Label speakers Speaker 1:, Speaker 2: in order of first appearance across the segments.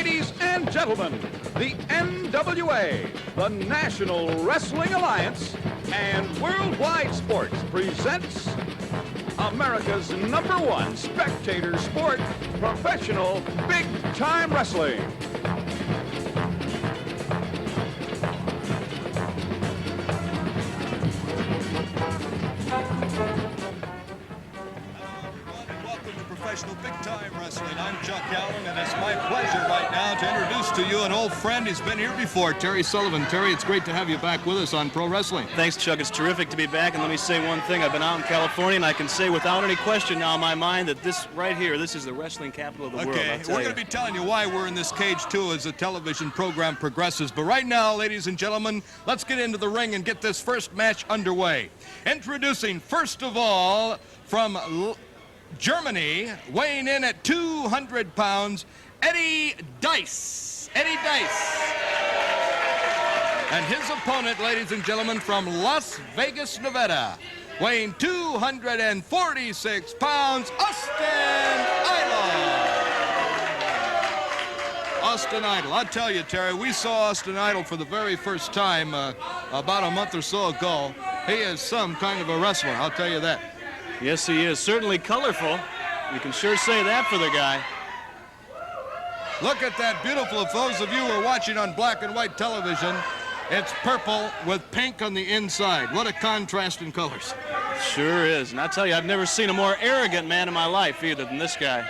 Speaker 1: Ladies and gentlemen, the NWA, the National Wrestling Alliance, and Worldwide Sports presents America's #1 spectator sport, professional big-time wrestling.
Speaker 2: Professional big-time wrestling. I'm Chuck Allen, and it's my pleasure right now to introduce to you an old friend. He's been here before, Terry Sullivan. Terry, it's great to have you back with us on Pro Wrestling.
Speaker 3: Thanks, Chuck. It's terrific to be back, and let me say one thing. I've been out in California, and I can say without any question now in my mind that this right here, this is the wrestling capital of the world.
Speaker 2: Okay, we're going to be telling you why we're in this cage, too, as the television program progresses. But right now, ladies and gentlemen, let's get into the ring and get this first match underway. Introducing, first of all, from Germany, weighing in at 200 pounds, DYCE. Eddie DYCE. And his opponent, ladies and gentlemen, from Las Vegas, Nevada, weighing 246 pounds, Austin Idol. Austin Idol. I'll tell you, Terry, we saw Austin Idol for the very first time about a month or so ago. He is some kind of a wrestler, I'll tell you that.
Speaker 3: Yes, he is. Certainly colorful. You can sure say that for the guy.
Speaker 2: Look at that beautiful. For those of you who are watching on black and white television, it's purple with pink on the inside. What a contrast in colors.
Speaker 3: Sure is. And I tell you, I've never seen a more arrogant man in my life either than this guy.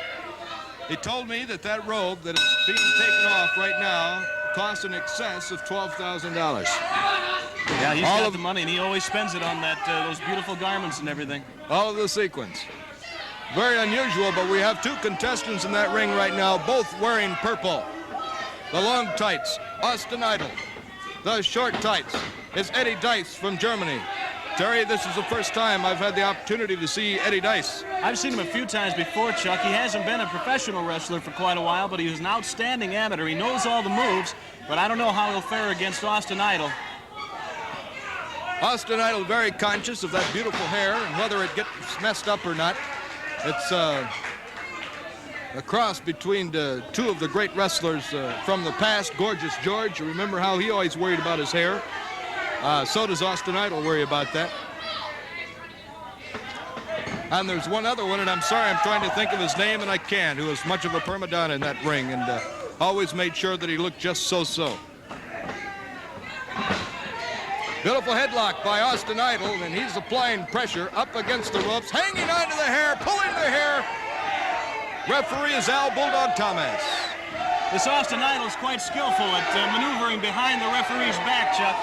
Speaker 2: He told me that that robe that is being taken off right now costs in excess of $12,000.
Speaker 3: Yeah, he's got the money, and he always spends it on that those beautiful garments and everything.
Speaker 2: All of the sequins. Very unusual, but we have two contestants in that ring right now, both wearing purple. The long tights, Austin Idol. The short tights is Eddie DYCE from Germany. Terry, this is the first time I've had the opportunity to see Eddie DYCE.
Speaker 3: I've seen him a few times before, Chuck. He hasn't been a professional wrestler for quite a while, but he was an outstanding amateur. He knows all the moves, but I don't know how he'll fare against Austin Idol.
Speaker 2: Austin Idol very conscious of that beautiful hair and whether it gets messed up or not. It's a cross between two of the great wrestlers from the past, Gorgeous George. You remember how he always worried about his hair? So does Austin Idol worry about that. And there's one other one, and I'm sorry, I'm trying to think of his name, and I can't, who was much of a prima donna in that ring and always made sure that he looked just so-so. Beautiful headlock by Austin Idol, and he's applying pressure up against the ropes, hanging onto the hair, pulling the hair. Referee is BULLDOG Thomas.
Speaker 3: This Austin Idol's quite skillful at maneuvering behind the referee's back, Chuck.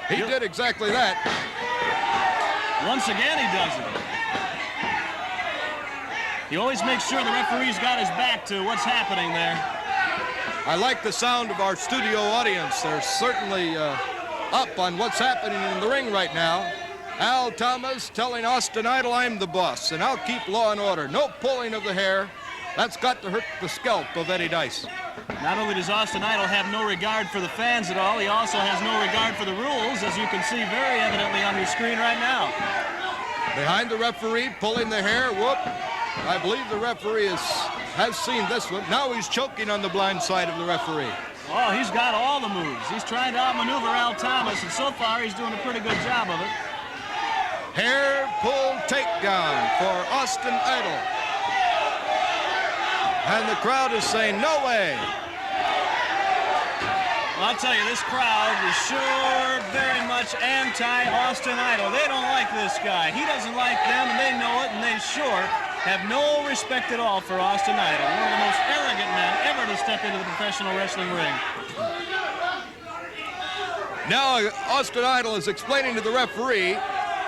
Speaker 2: He did exactly that.
Speaker 3: Once again, he does it. He always makes sure the referee's got his back to what's happening there.
Speaker 2: I like the sound of our studio audience. They're certainly up on what's happening in the ring right now. Al Thomas telling Austin Idol, I'm the boss, and I'll keep law and order. No pulling of the hair. That's got to hurt the scalp of Eddie DYCE.
Speaker 3: Not only does Austin Idol have no regard for the fans at all, he also has no regard for the rules, as you can see very evidently on your screen right now.
Speaker 2: Behind the referee, pulling the hair, whoop. I believe the referee has seen this one. Now he's choking on the blind side of the referee.
Speaker 3: Oh, he's got all the moves. He's trying to outmaneuver Al Thomas, and so far he's doing a pretty good job of it.
Speaker 2: Hair pull takedown for Austin Idol. And the crowd is saying, no way.
Speaker 3: Well, I'll tell you, this crowd is sure very much anti-Austin Idol. They don't like this guy. He doesn't like them, and they know it, and they sure have no respect at all for Austin Idol. One of the most arrogant men ever to step into the professional wrestling ring.
Speaker 2: Now Austin Idol is explaining to the referee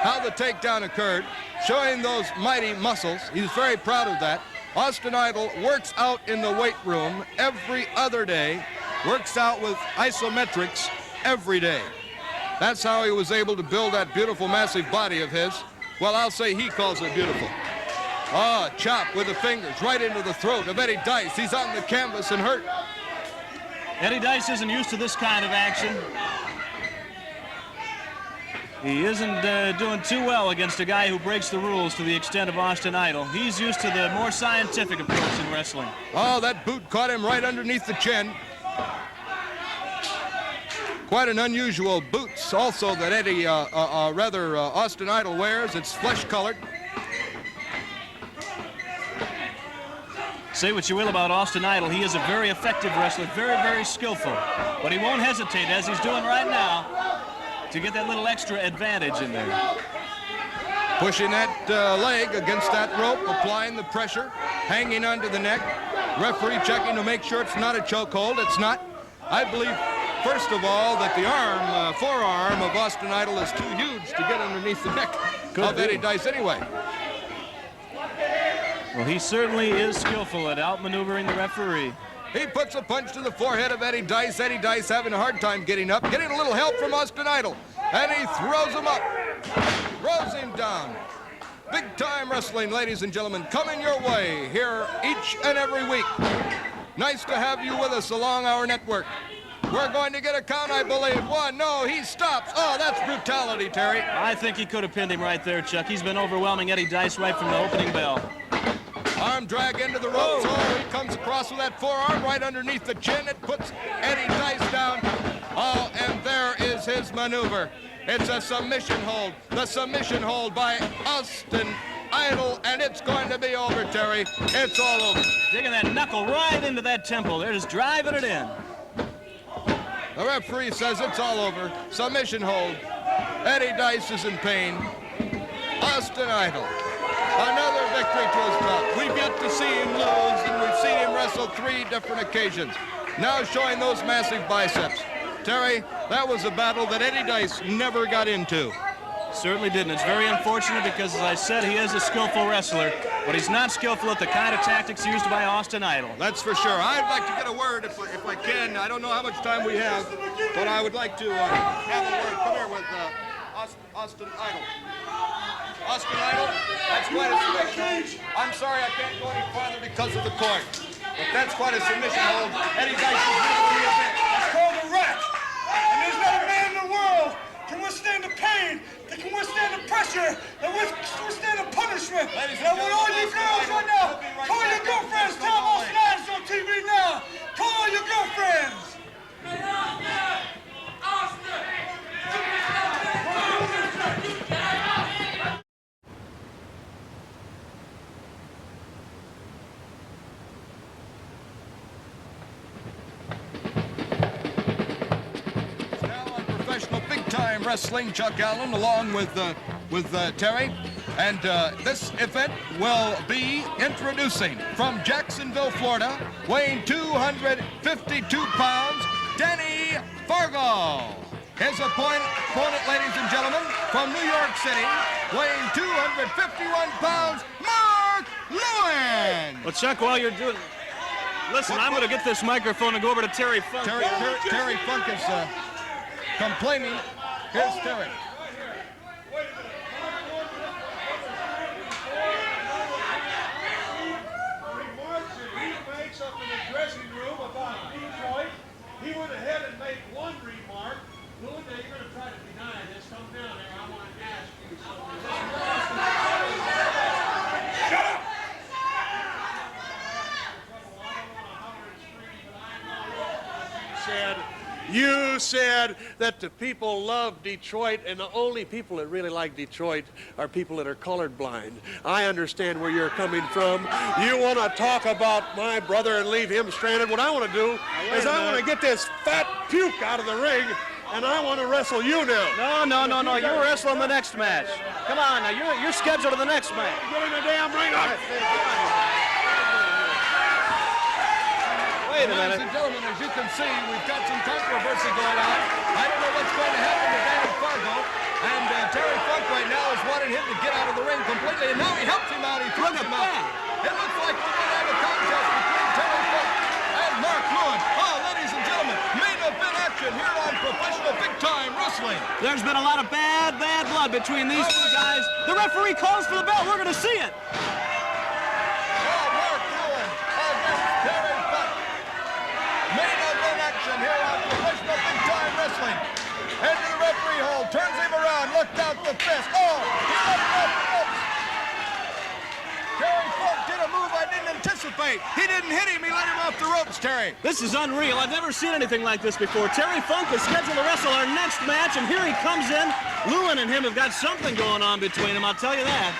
Speaker 2: how the takedown occurred, showing those mighty muscles. He's very proud of that. Austin Idol works out in the weight room every other day, works out with isometrics every day. That's how he was able to build that beautiful, massive body of his. Well, I'll say he calls it beautiful. Oh, chop with the fingers right into the throat of Eddie DYCE. He's on the canvas and hurt.
Speaker 3: Eddie DYCE isn't used to this kind of action. He isn't doing too well against a guy who breaks the rules to the extent of Austin Idol. He's used to the more scientific approach in wrestling.
Speaker 2: Oh, that boot caught him right underneath the chin. Quite an unusual boots also that Austin Idol wears. It's flesh-colored.
Speaker 3: Say what you will about Austin Idol, he is a very effective wrestler, very, very skillful. But he won't hesitate, as he's doing right now, to get that little extra advantage in there.
Speaker 2: Pushing that leg against that rope, applying the pressure, hanging onto the neck. Referee checking to make sure it's not a chokehold. It's not. I believe, first of all, that the forearm of Austin Idol is too huge to get underneath the neck of Eddie DYCE anyway.
Speaker 3: Well, he certainly is skillful at outmaneuvering the referee.
Speaker 2: He puts a punch to the forehead of Eddie DYCE. Eddie DYCE having a hard time getting up, getting a little help from Austin Idol. And he throws him up, throws him down. Big time wrestling, ladies and gentlemen, coming your way here each and every week. Nice to have you with us along our network. We're going to get a count, I believe. One, no, he stops. Oh, that's brutality, Terry.
Speaker 3: I think he could have pinned him right there, Chuck. He's been overwhelming Eddie DYCE right from the opening bell.
Speaker 2: Arm drag into the ropes. Oh, he comes across with that forearm right underneath the chin. It puts Eddie DYCE down. Oh, and there is his maneuver. It's a submission hold. The submission hold by Austin Idol, and it's going to be over, Terry. It's all over.
Speaker 3: Digging that knuckle right into that temple. They're just driving it in.
Speaker 2: The referee says it's all over. Submission hold. Eddie DYCE is in pain. Austin Idol. Another victory to his belt. We've yet to see him lose, and we've seen him wrestle 3 different occasions. Now showing those massive biceps. Terry, that was a battle that Eddie DYCE never got into.
Speaker 3: Certainly didn't. It's very unfortunate because, as I said, he is a skillful wrestler, but he's not skillful at the kind of tactics used by Austin Idol.
Speaker 2: That's for sure. I'd like to get a word if I can. I don't know how much time we have, but I would like to have a word. Come here with Austin Idol. Austin Idol, that's quite a submission. I'm sorry I can't go any farther because of the cord, but that's quite a submission hold. Eddie DYCE is really a bit.
Speaker 4: It's called a wreck. And there's not a man in the world can withstand the pain, that can withstand the pressure, that withstand the punishment. And I want all you girls right now, call your girlfriends, tell them Austin Idol's on TV now. Call all your girlfriends.
Speaker 2: Big-time wrestling, Chuck Allen, along with Terry. And this event will be introducing from Jacksonville, Florida, weighing 252 pounds, Danny Fargo. His opponent, ladies and gentlemen, from New York City, weighing 251 pounds, Mark LEWIN.
Speaker 3: Well, Chuck, while you're doing... Listen, I'm going to get this microphone and go over to Terry Funk.
Speaker 2: Terry Funk is... complaining. Here's Terry.
Speaker 4: Remarks that he makes up in the dressing room about Detroit, he went ahead and made one remark. Louis, now you're going to try to deny this. Come down here. I want to ask you something. Shut up! You said that the people love Detroit, and the only people that really like Detroit are people that are colorblind. I understand where you're coming from. You want to talk about my brother and leave him stranded. What I want to do is I want to get this fat puke out of the ring, and I want to wrestle you now.
Speaker 3: No. You're wrestling the next match. Come on, now. You're scheduled to the next match.
Speaker 4: Get in the damn ring.
Speaker 3: Wait a
Speaker 2: Ladies
Speaker 3: minute.
Speaker 2: and gentlemen, as you can see, we've got some controversy going on. I don't know what's going to happen to Danny Fargo. And Terry Funk right now is wanting him to get out of the ring completely. And now he helps him out. He throws him out. It looks like we're going to have a contest between Terry Funk and Mark LEWIN. Oh, ladies and gentlemen, main event action here on Professional Big Time Wrestling.
Speaker 3: There's been a lot of bad blood between these two guys. The referee calls for the bell. We're going to see it.
Speaker 2: Mark LEWIN against Terry Funk. Main event action here on Professional Big Time Wrestling. Into the referee hole, turns him around, look out the fist. Oh, he let it off the ropes. Terry Funk did a move I didn't anticipate. He didn't hit him. He let him off the ropes, Terry.
Speaker 3: This is unreal. I've never seen anything like this before. Terry Funk is scheduled to wrestle our next match, and here he comes in. Lewin and him have got something going on between them, I'll tell you that.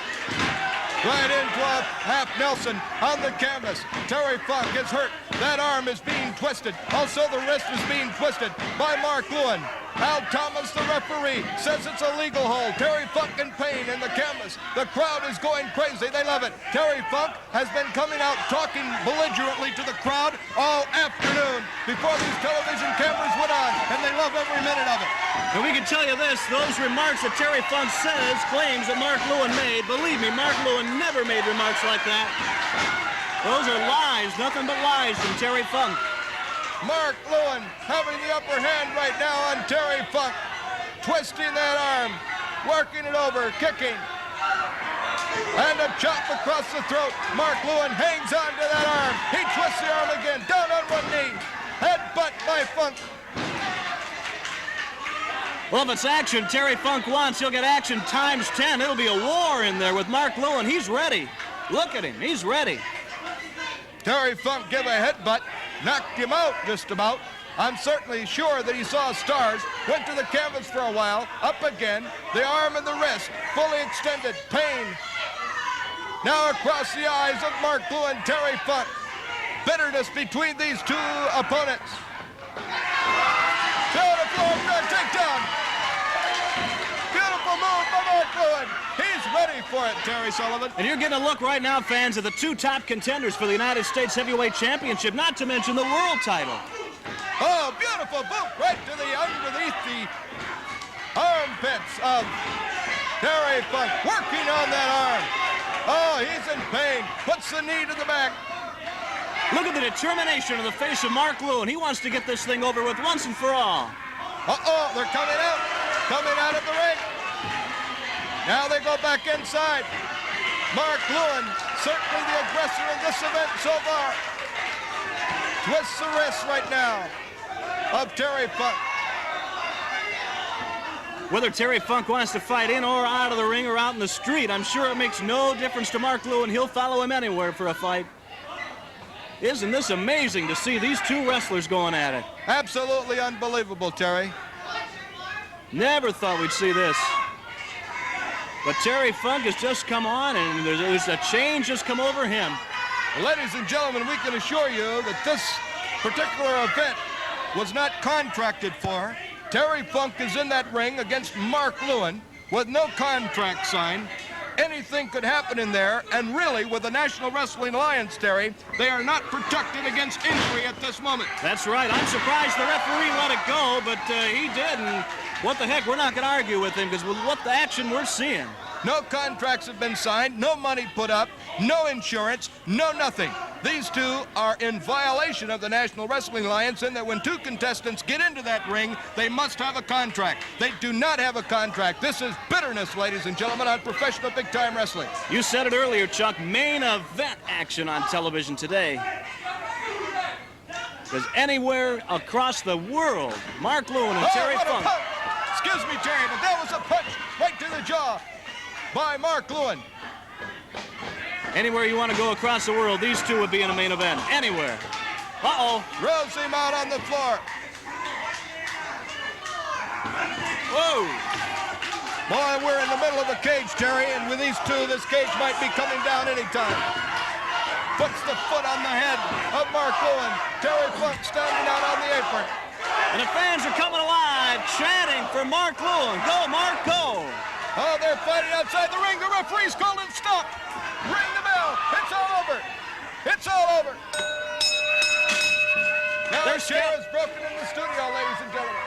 Speaker 2: Right into a half Nelson on the canvas. Terry Funk is hurt. That arm is being twisted. Also, the wrist is being twisted by Mark Lewin. Al Thomas, the referee, says it's a legal hold. Terry Funk in pain in the canvas. The crowd is going crazy. They love it. Terry Funk has been coming out talking belligerently to the crowd all afternoon before these television cameras went on, and they love every minute of it.
Speaker 3: And we can tell you this, those remarks that Terry Funk claims that Mark Lewin made, believe me, Mark Lewin never made remarks like that. Those are lies, nothing but lies from Terry Funk.
Speaker 2: Mark Lewin having the upper hand right now on Terry Funk, twisting that arm, working it over, kicking, and a chop across the throat. Mark Lewin hangs on to that arm. He twists the arm again, down on one knee, headbutt by Funk.
Speaker 3: Well, if it's action Terry Funk wants, he'll get action times 10. It'll be a war in there with Mark Lewin. He's ready. Look at him, he's ready.
Speaker 2: Terry Funk gave a headbutt, knocked him out just about. I'm certainly sure that he saw stars, went to the canvas for a while, up again, the arm and the wrist, fully extended, pain. Now across the eyes of Mark Lewin, Terry Funk. Bitterness between these two opponents. To the floor for a takedown. Beautiful move by Mark Lewin. He's ready for it, Terry Sullivan.
Speaker 3: And you're getting a look right now, fans, of the two top contenders for the United States Heavyweight Championship, not to mention the world title.
Speaker 2: Oh, beautiful boot right to the underneath the armpits of Terry Funk, working on that arm. Oh, he's in pain. Puts the knee to the back.
Speaker 3: Look at the determination on the face of Mark Lewin. He wants to get this thing over with once and for all.
Speaker 2: Uh-oh, they're coming out of the ring. Now they go back inside. Mark Lewin, certainly the aggressor in this event so far. Twists the wrist right now of Terry Funk.
Speaker 3: Whether Terry Funk wants to fight in or out of the ring or out in the street, I'm sure it makes no difference to Mark Lewin. He'll follow him anywhere for a fight. Isn't this amazing to see these two wrestlers going at it?
Speaker 2: Absolutely unbelievable, Terry.
Speaker 3: Never thought we'd see this. But Terry Funk has just come on, and there's a change just come over him.
Speaker 2: Ladies and gentlemen, we can assure you that this particular event was not contracted for. Terry Funk is in that ring against Mark Lewin with no contract signed. Anything could happen in there, and really, with the National Wrestling Alliance, Terry, they are not protected against injury at this moment.
Speaker 3: That's right. I'm surprised the referee let it go, but he did, and what the heck, we're not going to argue with him, because with what the action we're seeing.
Speaker 2: No contracts have been signed, no money put up, no insurance, no nothing. These two are in violation of the National Wrestling Alliance in that when two contestants get into that ring, they must have a contract. They do not have a contract. This is bitterness, ladies and gentlemen, on professional big-time wrestling.
Speaker 3: You said it earlier, Chuck, main event action on television today. Because anywhere across the world, Mark Lewin and Terry Funk.
Speaker 2: Excuse me, Terry, but that was a punch right to the jaw by Mark Lewin.
Speaker 3: Anywhere you want to go across the world, these two would be in a main event. Anywhere. Uh-oh.
Speaker 2: Rolls him out on the floor.
Speaker 3: Whoa.
Speaker 2: Boy, we're in the middle of the cage, Terry, and with these two, this cage might be coming down anytime. Puts the foot on the head of Mark Lewin. Terry Funk standing out on the apron.
Speaker 3: And the fans are coming alive, chanting for Mark Lewin. Go, Mark, go.
Speaker 2: Oh, they're fighting outside the ring. The referee's called it stop. Ring the bell. It's all over. It's all over. Now the chair is broken in the studio, ladies and gentlemen.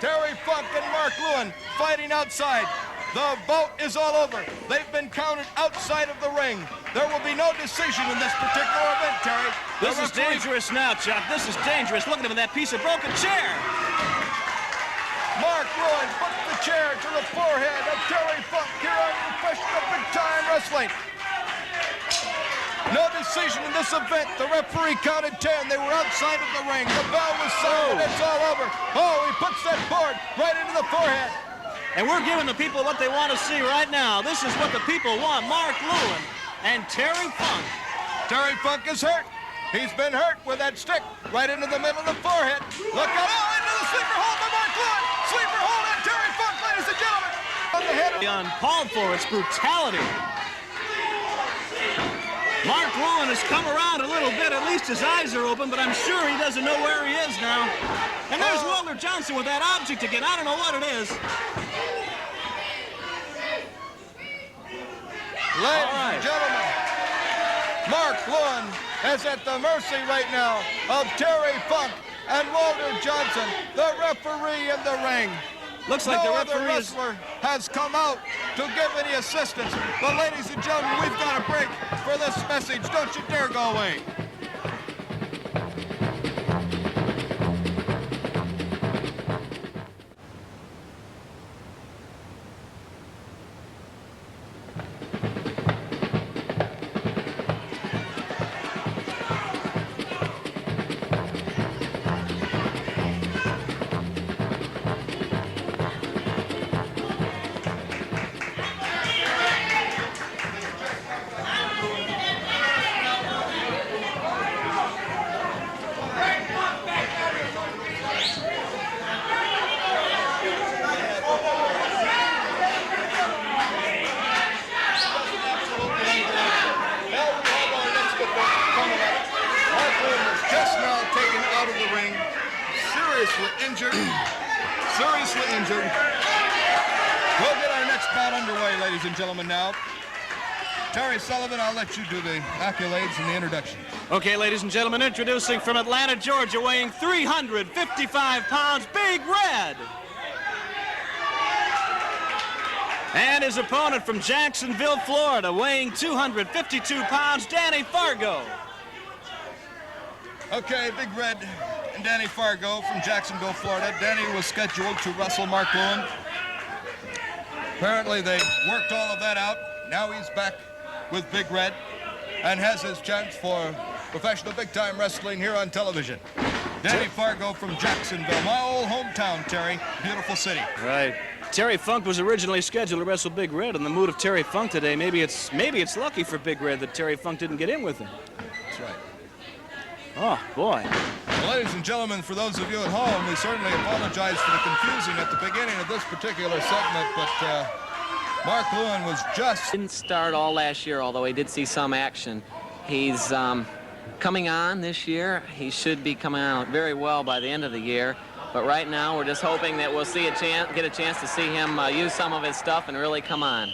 Speaker 2: Terry Funk and Mark Lewin fighting outside. The vote is all over. They've been counted outside of the ring. There will be no decision in this particular event, Terry.
Speaker 3: This is dangerous now, Chuck. This is dangerous. Look at him in that piece of broken chair.
Speaker 2: Mark Lewin puts the chair to the forehead of Terry Funk here on professional big-time wrestling. No decision in this event. The referee counted 10. They were outside of the ring. The bell was sounded. It's all over. Oh, he puts that board right into the forehead.
Speaker 3: And we're giving the people what they want to see right now. This is what the people want. Mark LEWIN and Terry Funk.
Speaker 2: Terry Funk is hurt. He's been hurt with that stick right into the middle of the forehead. Look out, into the sleeper hold by Mark LEWIN. Sleeper hold on Terry Funk, ladies and gentlemen. On the head.
Speaker 3: Uncalled for, it's brutality. Mark LEWIN has come around a little bit. At least his eyes are open, but I'm sure he doesn't know where he is now. And there's Walter Johnson with that object again. I don't know what it is.
Speaker 2: Ladies and gentlemen, Mark LEWIN is at the mercy right now of Terry Funk and Walter Johnson, the referee in the ring.
Speaker 3: Looks like
Speaker 2: no
Speaker 3: the
Speaker 2: other
Speaker 3: referee is...
Speaker 2: wrestler has come out to give any assistance. But ladies and gentlemen, we've got a break for this message. Don't you dare go away. Seriously injured. We'll get our next bout underway, ladies and gentlemen, now. Terry Sullivan, I'll let you do the accolades and the introduction.
Speaker 3: Okay, ladies and gentlemen, introducing from Atlanta, Georgia, weighing 355 pounds, Big Red. And his opponent from Jacksonville, Florida, weighing 252 pounds, Danny Fargo.
Speaker 2: Okay, Big Red and Danny Fargo from Jacksonville, Florida. Danny was scheduled to wrestle Mark LEWIN. Apparently they worked all of that out. Now he's back with Big Red and has his chance for professional big-time wrestling here on television. Danny Fargo from Jacksonville, my old hometown, Terry. Beautiful city.
Speaker 3: Right. Terry Funk was originally scheduled to wrestle Big Red. In the mood of Terry Funk today, maybe it's lucky for Big Red that Terry Funk didn't get in with him.
Speaker 2: That's right.
Speaker 3: Oh, boy.
Speaker 2: Well, ladies and gentlemen, for those of you at home, we certainly apologize for the confusing at the beginning of this particular segment, but Mark LEWIN was just...
Speaker 5: Didn't start all last year, although he did see some action. He's coming on this year. He should be coming out very well by the end of the year. But right now, we're just hoping that we'll get a chance to see him use some of his stuff and really come on.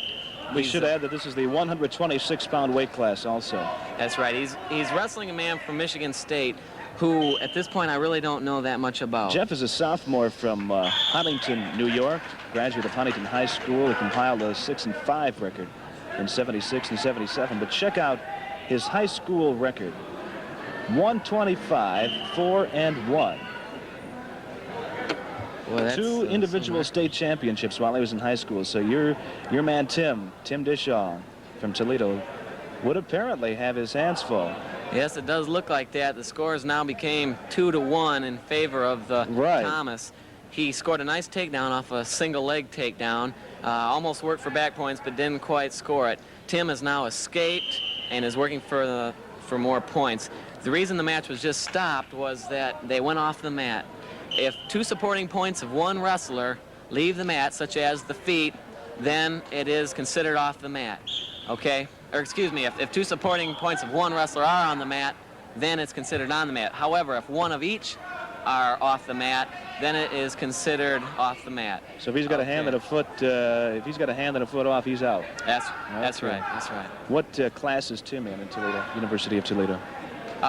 Speaker 6: We should add that this is the 126-pound weight class also.
Speaker 5: That's right. He's wrestling a man from Michigan State who, at this point, I really don't know that much about.
Speaker 6: Jeff is a sophomore from Huntington, New York, graduate of Huntington High School. He compiled a 6-5 record in 76 and 77. But check out his high school record. 125, 4-1.
Speaker 5: Boy,
Speaker 6: Two individual state championships while he was in high school. So your man Tim Dishaw from Toledo would apparently have his hands full.
Speaker 5: Yes, it does look like that. The scores now became 2-1 in favor of the Thomas. He scored a nice takedown off a single leg takedown. Almost worked for back points, but didn't quite score it. Tim has now escaped and is working for more points. The reason the match was just stopped was that they went off the mat. If two supporting points of one wrestler leave the mat, such as the feet, then it is considered off the mat, okay? Or excuse me, if two supporting points of one wrestler are on the mat, then it's considered on the mat. However, if one of each are off the mat, then it is considered off the mat.
Speaker 6: So if he's got a hand and a foot, if he's got a hand and a foot off, he's out.
Speaker 5: That's right. That's right.
Speaker 6: What class is Tim in Toledo, University of Toledo?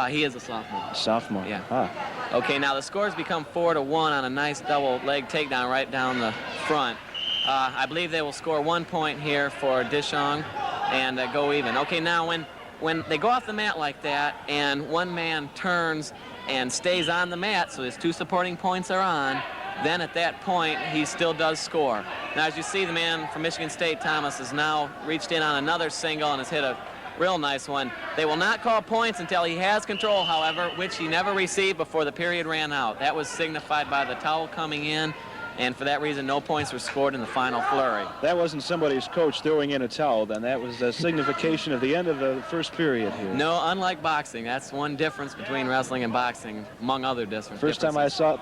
Speaker 5: He is a sophomore.
Speaker 6: Sophomore.
Speaker 5: Yeah.
Speaker 6: Ah.
Speaker 5: Okay, now the scores become 4-1 on a nice double leg takedown right down the front. I believe they will score 1 point here for Dishong and go even. Okay, now when they go off the mat like that and one man turns and stays on the mat, so his two supporting points are on, then at that point he still does score. Now as you see, the man from Michigan State, Thomas, has now reached in on another single and has hit a real nice one. They will not call points until he has control, however, which he never received before the period ran out. That was signified by the towel coming in and for that reason, no points were scored in the final flurry.
Speaker 6: That wasn't somebody's coach throwing in a towel, then. That was a signification of the end of the first period here.
Speaker 5: No, unlike boxing, that's one difference between wrestling and boxing, among other differences.
Speaker 6: First time I saw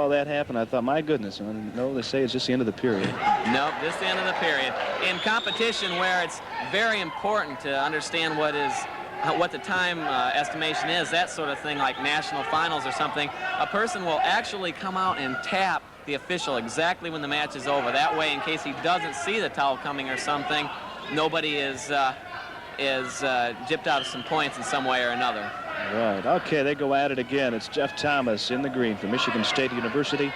Speaker 6: that happen, I thought, my goodness. And no, they say it's just the end of the period.
Speaker 5: Nope, just the end of the period. In competition, where it's very important to understand what the time estimation is, that sort of thing, like national finals or something, a person will actually come out and tap the official exactly when the match is over. That way, in case he doesn't see the towel coming or something, nobody is gypped out of some points in some way or another.
Speaker 6: Right. Okay, they go at it again. It's Jeff Thomas in the green from Michigan State University,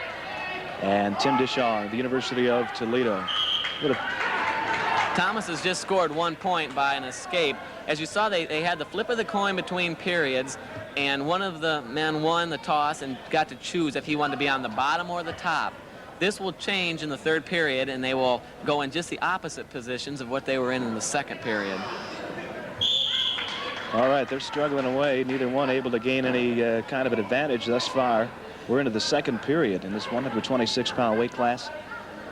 Speaker 6: and Tim Deschamps, the University of Toledo.
Speaker 5: Thomas has just scored 1 point by an escape. As you saw, they had the flip of the coin between periods, and one of the men won the toss and got to choose if he wanted to be on the bottom or the top. This will change in the third period, and they will go in just the opposite positions of what they were in the second period.
Speaker 6: All right, they're struggling away. Neither one able to gain any kind of an advantage thus far. We're into the second period in this 126-pound weight class.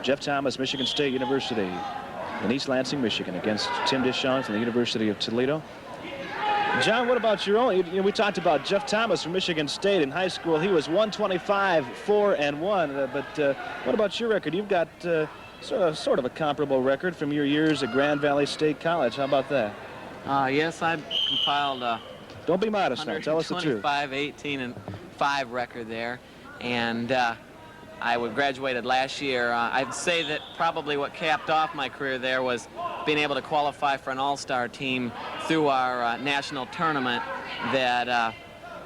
Speaker 6: Jeff Thomas, Michigan State University in East Lansing, Michigan, against Tim Deschamps from the University of Toledo. John, what about your own? You know, we talked about Jeff Thomas from Michigan State in high school. He was 125, 4-1. But what about your record? You've got sort of a comparable record from your years at Grand Valley State College. How about that?
Speaker 5: Yes, I compiled
Speaker 6: Don't be modest now. Tell us the truth.
Speaker 5: 125, 18-5 record there, and I graduated last year. I'd say that probably what capped off my career there was being able to qualify for an all-star team through our national tournament that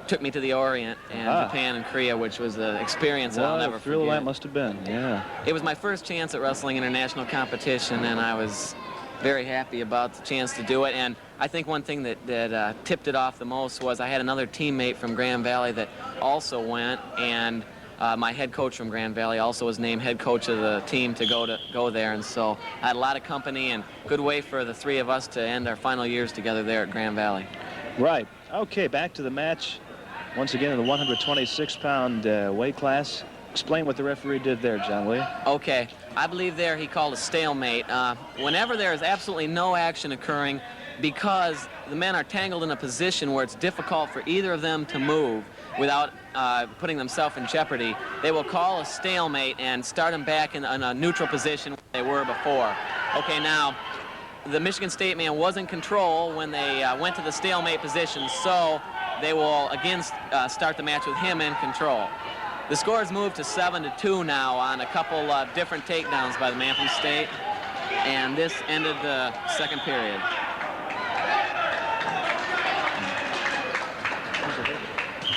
Speaker 5: took me to the Orient and Japan and Korea, which was an experience that I'll never forget.
Speaker 6: What a thrill that must have been, yeah.
Speaker 5: It was my first chance at wrestling international competition, and I was very happy about the chance to do it. And I think one thing that tipped it off the most was I had another teammate from Grand Valley that also went, and my head coach from Grand Valley also was named head coach of the team to go there, and so I had a lot of company and good way for the three of us to end our final years together there at Grand Valley.
Speaker 6: Right. Okay, back to the match. Once again in the 126-pound weight class. Explain what the referee did there, John, will you?
Speaker 5: Okay. I believe there he called a stalemate. Whenever there is absolutely no action occurring, because the men are tangled in a position where it's difficult for either of them to move without putting themselves in jeopardy, they will call a stalemate and start them back in a neutral position where they were before. Okay, now, the Michigan State man was in control when they went to the stalemate position, so they will again start the match with him in control. The score has moved to 7-2 now on a couple of different takedowns by the man from State, and this ended the second period.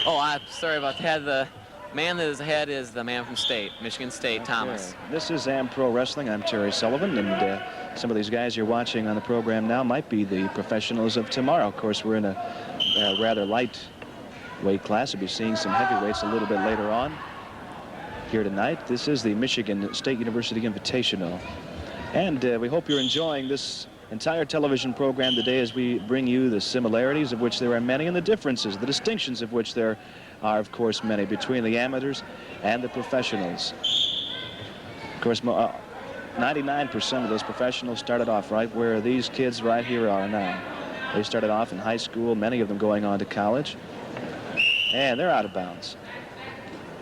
Speaker 5: Oh, I'm sorry about that. The man that is ahead is the man from State, Michigan State, Thomas.
Speaker 6: This is Am Pro Wrestling. I'm Terry Sullivan, and some of these guys you're watching on the program now might be the professionals of tomorrow. Of course, we're in a rather light weight class. We'll be seeing some heavyweights a little bit later on here tonight. This is the Michigan State University Invitational, and we hope you're enjoying this entire television program today as we bring you the similarities, of which there are many, and the differences, the distinctions of which there are, of course, many between the amateurs and the professionals. Of course, 99% of those professionals started off right where these kids right here are now. They started off in high school, many of them going on to college, and they're out of bounds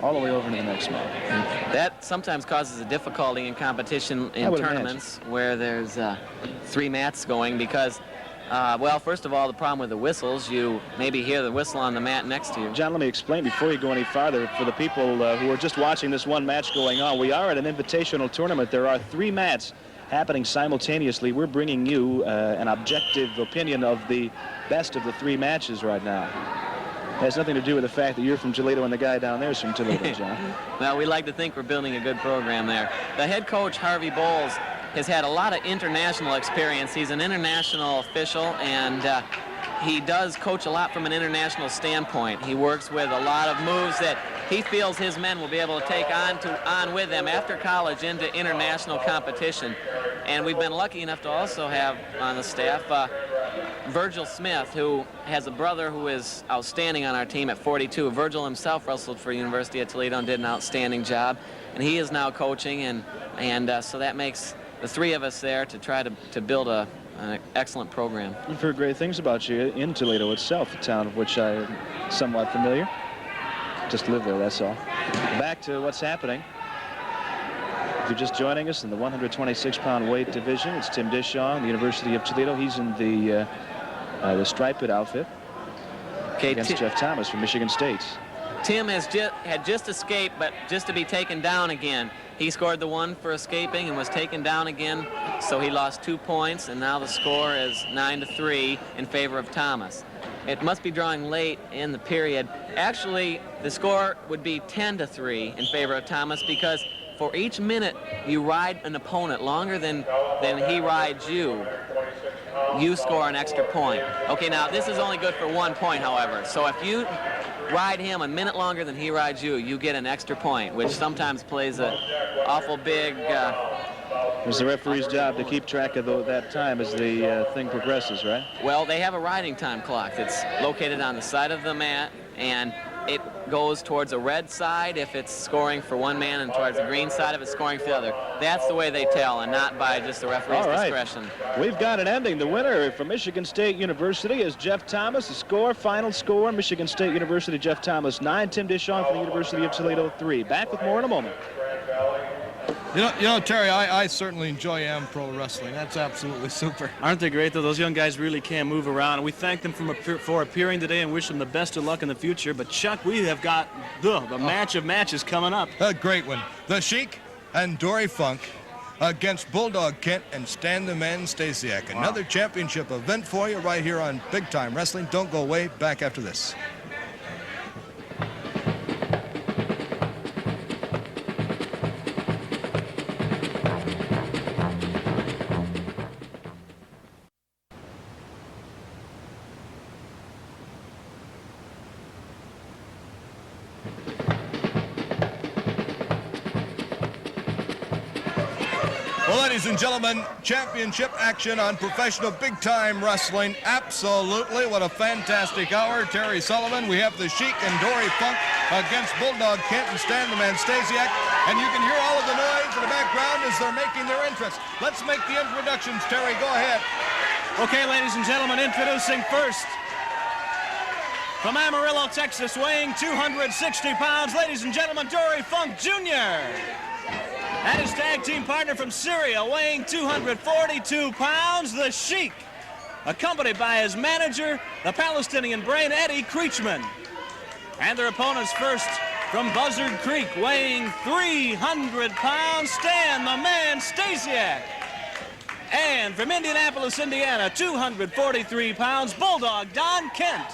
Speaker 6: all the way over to the next man.
Speaker 5: That sometimes causes a difficulty in competition in tournaments where there's 3 mats going because, well, first of all, the problem with the whistles, you maybe hear the whistle on the mat next to you.
Speaker 6: John, let me explain before you go any farther. For the people who are just watching this one match going on, we are at an invitational tournament. There are 3 mats happening simultaneously. We're bringing you an objective opinion of the best of the 3 matches right now. It has nothing to do with the fact that you're from Toledo and the guy down there is from Toledo, John.
Speaker 5: Well, we like to think we're building a good program there. The head coach, Harvey Bowles, has had a lot of international experience. He's an international official, and he does coach a lot from an international standpoint. He works with a lot of moves that he feels his men will be able to take on with them after college into international competition. And we've been lucky enough to also have on the staff Virgil Smith, who has a brother who is outstanding on our team at 42. Virgil himself wrestled for University of Toledo and did an outstanding job, and he is now coaching, and so that makes the three of us there to try to build an excellent program.
Speaker 6: I've heard great things about you in Toledo itself, a town of which I am somewhat familiar. Just live there, that's all. Back to what's happening. If you're just joining us in the 126-pound weight division, it's Tim Dishong, the University of Toledo. He's in the striped outfit against Jeff Thomas from Michigan State.
Speaker 5: Tim had just escaped, but just to be taken down again. He scored the one for escaping and was taken down again, so he lost 2 points, and now the score is 9-3 in favor of Thomas. It must be drawing late in the period. Actually, the score would be 10-3 in favor of Thomas, because for each minute you ride an opponent longer than he rides you, you score an extra point. Okay, now this is only good for 1 point, however. So if you ride him a minute longer than he rides you, you get an extra point, which sometimes plays an awful big...
Speaker 6: It's the referee's job to keep track of that time as the thing progresses, right?
Speaker 5: Well, they have a riding time clock that's located on the side of the mat, and it goes towards a red side if it's scoring for one man and towards the green side if it's scoring for the other. That's the way they tell, and not by just the referee's discretion.
Speaker 6: We've got an ending. The winner from Michigan State University is Jeff Thomas. The final score, Michigan State University, Jeff Thomas 9, Tim Dishong from the University of Toledo 3. Back with more in a moment.
Speaker 2: You know, Terry, I certainly enjoy Pro Wrestling. That's absolutely super.
Speaker 3: Aren't they great, though? Those young guys really can move around. And we thank them for appearing today and wish them the best of luck in the future. But, Chuck, we have got the match of matches coming up.
Speaker 2: A great one. The SHEIK and Dory Funk against Bulldog Kent and Stan the Man Stasiak. Wow. Another championship event for you right here on Big Time Wrestling. Don't go away. Back after this. Ladies and gentlemen, championship action on professional big-time wrestling. Absolutely, what a fantastic hour. Terry Sullivan, we have the SHEIK and Dory Funk against Bulldog Kent and Stan the Man Stasiak. And you can hear all of the noise in the background as they're making their entrance. Let's make the introductions, Terry, go ahead.
Speaker 3: Okay, ladies and gentlemen, introducing first, from Amarillo, Texas, weighing 260 pounds, ladies and gentlemen, Dory Funk Jr. And his tag team partner from Syria, weighing 242 pounds, the SHEIK, accompanied by his manager, the Palestinian brain, Eddie Creechman. And their opponents first from Buzzard Creek, weighing 300 pounds, Stan the Man Stasiak. And from Indianapolis, Indiana, 243 pounds, Bulldog Don Kent,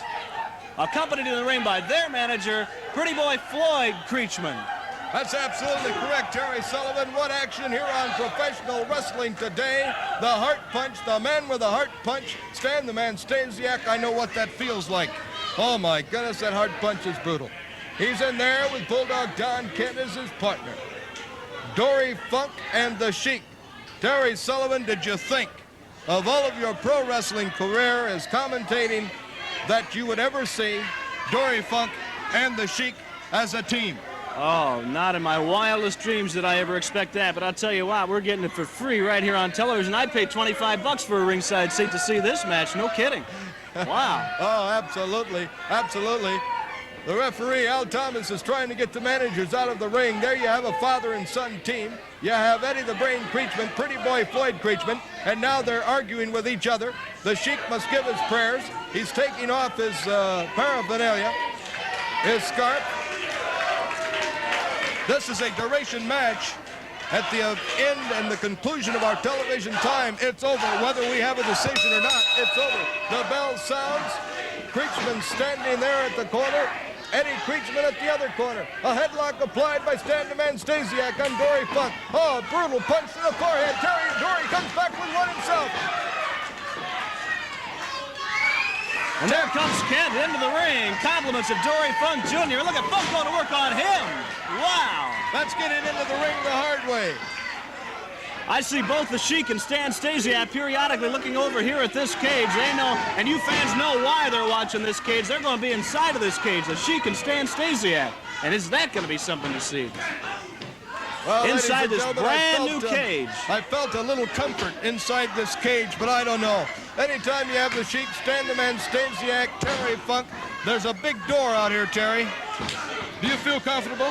Speaker 3: accompanied in the ring by their manager, Pretty Boy Floyd Creechman.
Speaker 2: That's absolutely correct, Terry Sullivan. What action here on professional wrestling today. The heart punch, the man with the heart punch, Stan the Man Stasiak. I know what that feels like. Oh my goodness, that heart punch is brutal. He's in there with Bulldog Don Kent as his partner. Dory Funk and the SHEIK. Terry Sullivan, did you think of all of your pro wrestling career as commentating that you would ever see Dory Funk and the SHEIK as a team?
Speaker 3: Oh, not in my wildest dreams did I ever expect that, but I'll tell you what, we're getting it for free right here on television. I'd pay 25 bucks for a ringside seat to see this match, no kidding. Wow.
Speaker 2: Oh, absolutely, absolutely. The referee, Al Thomas, is trying to get the managers out of the ring. There you have a father and son team. You have Eddie the Brain Creechman, Pretty Boy Floyd Creechman, and now they're arguing with each other. The SHEIK must give his prayers. He's taking off his paraphernalia, his scarf. This is a duration match. At the end and the conclusion of our television time, it's over. Whether we have a decision or not, it's over. The bell sounds. Creechman standing there at the corner. Eddie Creechman at the other corner. A headlock applied by Stan the Man Stasiak on Dory Funk. Oh, a brutal punch to the forehead. Dory comes back with one himself.
Speaker 3: And there comes Kent into the ring. Compliments of Dory Funk Jr. Look at Funk going to work on him. Wow.
Speaker 2: That's getting into the ring the hard way.
Speaker 3: I see both the Sheik and Stan Stasiak periodically looking over here at this cage. They know, and you fans know why they're watching this cage. They're going to be inside of this cage, the Sheik and Stan Stasiak. And is that going to be something to see?
Speaker 2: Well,
Speaker 3: inside this brand new cage.
Speaker 2: I felt a little comfort inside this cage, but I don't know. Anytime you have the Sheik, Stan the Man, Stasiak, Terry Funk, there's a big door out here, Terry. Do you feel comfortable?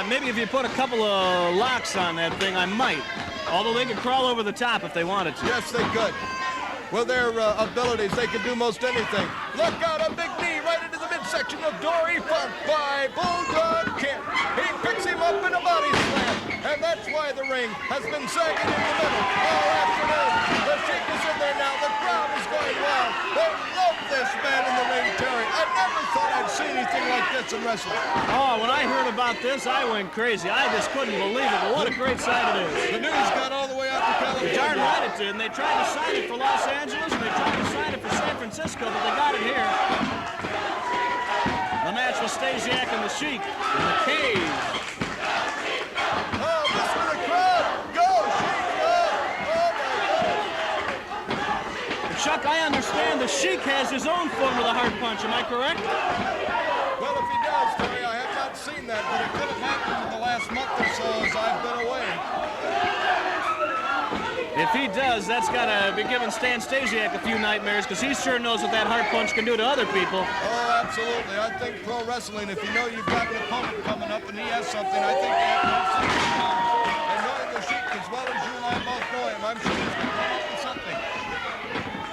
Speaker 3: Maybe if you put a couple of locks on that thing, I might. Although they could crawl over the top if they wanted to.
Speaker 2: Yes, they could. With their abilities, they can do most anything. Look out, a big knee right into the midsection of Dory Funk by Bulldog Kid. He picks him up in a body slam, and that's why the ring has been sagging in the middle all afternoon. The Sheik is in there now. The crowd is going wild. They love this man in the ring, Terry. I never thought I'd see anything like this in wrestling.
Speaker 3: Oh, when I heard about this, I went crazy. I just couldn't believe it, but what a great sight it is.
Speaker 2: The news got all the way out to California.
Speaker 3: Darn right it did, and they tried to sign it for Los Angeles, and they tried to sign it for San Francisco, but they got it here. The match with Stasiak and the Sheik in the cage.
Speaker 2: Oh, listen to the crowd. Go, Sheik, go. Oh, my God.
Speaker 3: Chuck, I understand the Sheik has his own form of the hard punch, am I correct?
Speaker 2: Well, if he does, Terry, I have not seen that, but it could have happened in the last month or so as I've been away.
Speaker 3: If he does, that's got to be giving Stan Stasiak a few nightmares, because he sure knows what that hard punch can do to other people.
Speaker 2: Oh, absolutely. I think pro wrestling, if you know you've got an opponent coming up and he has something, I think you have to have something in common. And knowing the Sheik as well as you and I both know him, I'm sure he's going to come up with something.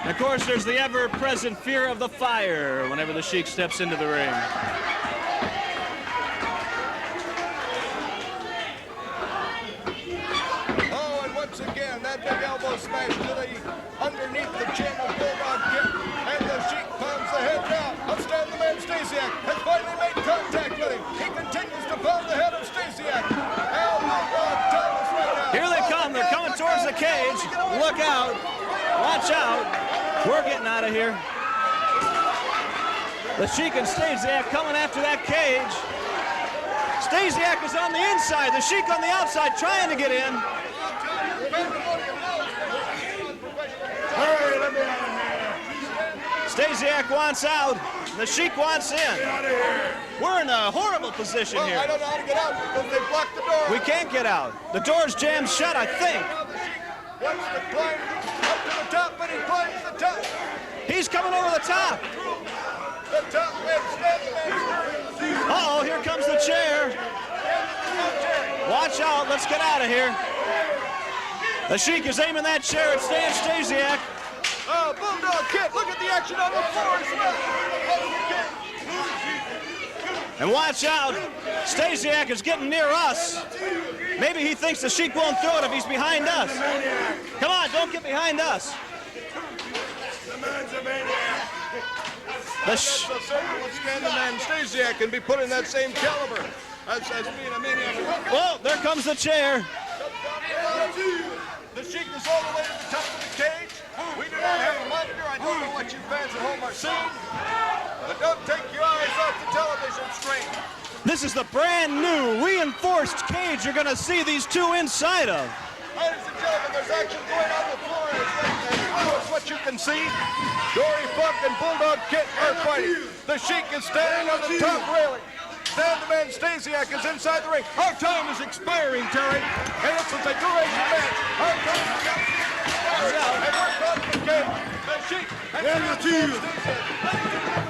Speaker 3: And of course, there's the ever-present fear of the fire whenever the Sheik steps into the ring.
Speaker 2: Big elbow smash to the underneath the chin of Bulldog Kid, and the Sheik pounds the head down of Stan the Man Stasiak. Has finally made contact with him. He continues to pound the head of Stasiak. Now Bulldog Thomas right now.
Speaker 3: Here they come. They're coming towards the cage. Look out. Watch out. We're getting out of here. The Sheik and Stasiak coming after that cage. Stasiak is on the inside. The Sheik on the outside trying to get in. Stasiak wants out. The Sheik wants in. We're in a horrible position here.
Speaker 2: I don't know how to get out because they blocked the door.
Speaker 3: We can't get out. The door's jammed shut, I think.
Speaker 2: Wants to climb up to the top, but he climbs the top.
Speaker 3: He's coming over the top.
Speaker 2: The top
Speaker 3: Uh-oh, here comes the chair. Watch out, let's get out of here. The Sheik is aiming that chair at Stan Stasiak.
Speaker 2: Oh, Bulldog Kid, look at the action on the floor as well.
Speaker 3: And watch out, Stasiak is getting near us. Maybe he thinks the Sheik won't throw it if he's behind us. Come on, don't get behind us.
Speaker 2: Stan the Man Stasiak can be put in that same caliber as being a maniac.
Speaker 3: Well, there comes the chair.
Speaker 2: The Sheik is all the way to the top of the cage. We do not have a monitor. I don't know what you fans at home are seeing, but don't take your eyes off the television screen.
Speaker 3: This is the brand new reinforced cage you're going to see these two inside of.
Speaker 2: Ladies and gentlemen, there's action going on the floor as well as what you can see. Dory Funk and Bulldog Kid are fighting. The Sheik is standing on the top railing. Stan the Man Stasiak is inside the ring. Our time is expiring, Terry. And this is a duration match. Our time is expiring. And we're caught in the game. The Sheik and Stan Stasiak.